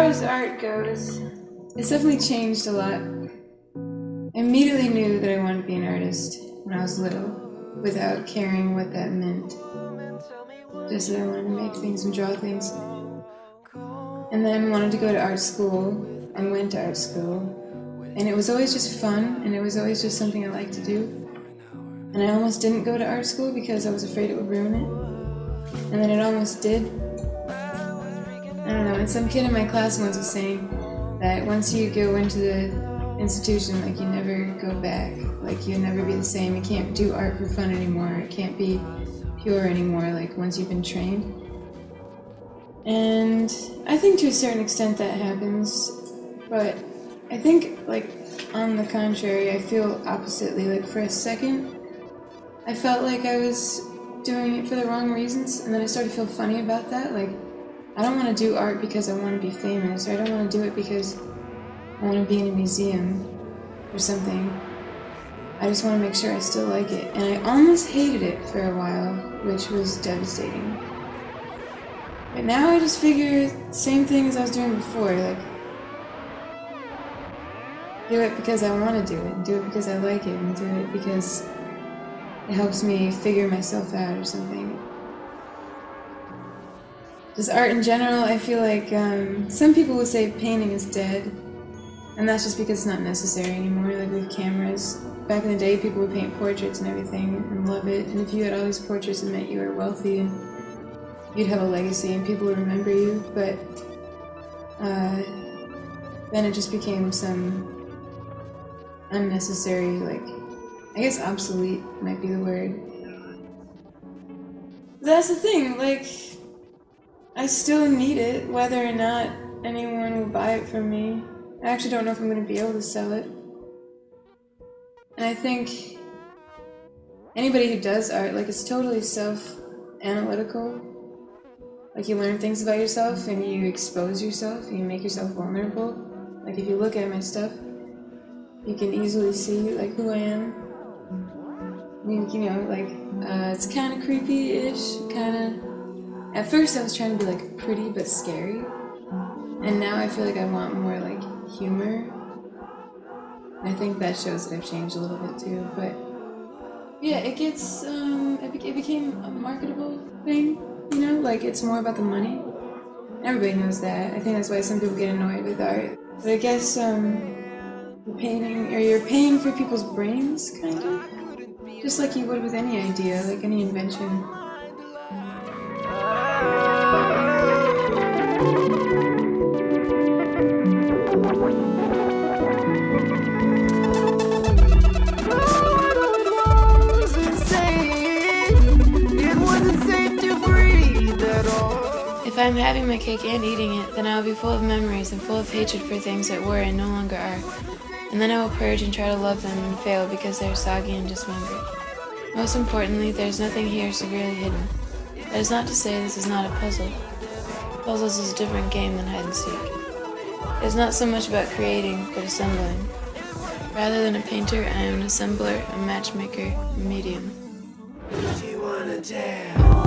as art goes, it's definitely changed a lot. I immediately knew that I wanted to be an artist when I was little, without caring what that meant. Just that I wanted to make things and draw things. And then wanted to go to art school, and went to art school. And it was always just fun, and it was always just something I liked to do. And I almost didn't go to art school because I was afraid it would ruin it. And then it almost did. I don't know, and some kid in my class once was saying that once you go into the institution, like, you never go back. Like, you'll never be the same. You can't do art for fun anymore. It can't be pure anymore, like, once you've been trained. And I think to a certain extent that happens, but I think, like, on the contrary, I feel oppositely. Like, for a second, I felt like I was doing it for the wrong reasons, and then I started to feel funny about that. Like, I don't want to do art because I want to be famous, or I don't want to do it because I want to be in a museum or something. I just want to make sure I still like it. And I almost hated it for a while, which was devastating. But now I just figure same thing as I was doing before, like, do it because I want to do it, and do it because I like it, and do it because it helps me figure myself out or something. Just art in general, I feel like some people would say painting is dead, and that's just because it's not necessary anymore, like with cameras. Back in the day, people would paint portraits and everything and love it, and if you had all these portraits, it meant you were wealthy and you'd have a legacy and people would remember you, but then it just became some unnecessary, like, I guess obsolete might be the word. That's the thing, like, I still need it, whether or not anyone will buy it from me. I actually don't know if I'm going to be able to sell it. And I think anybody who does art, like, it's totally self-analytical. Like, you learn things about yourself and you expose yourself and you make yourself vulnerable. Like, if you look at my stuff, you can easily see, like, who I am. I mean, you know, like, it's kind of creepy-ish, kind of. At first I was trying to be, like, pretty but scary. And now I feel like I want more, like, humor. I think that shows that I've changed a little bit too, but yeah, it gets, it became a marketable thing, you know, like, it's more about the money. Everybody knows that. I think that's why some people get annoyed with art. But I guess, you're paying for people's brains, kind of. Just like you would with any idea, like any invention. If I'm having my cake and eating it, then I will be full of memories and full of hatred for things that were and no longer are. And then I will purge and try to love them and fail because they are soggy and dismembered. Most importantly, there is nothing here severely hidden. That is not to say this is not a puzzle. Puzzles is a different game than hide and seek. It is not so much about creating, but assembling. Rather than a painter, I am an assembler, a matchmaker, a medium. What you wanna tell?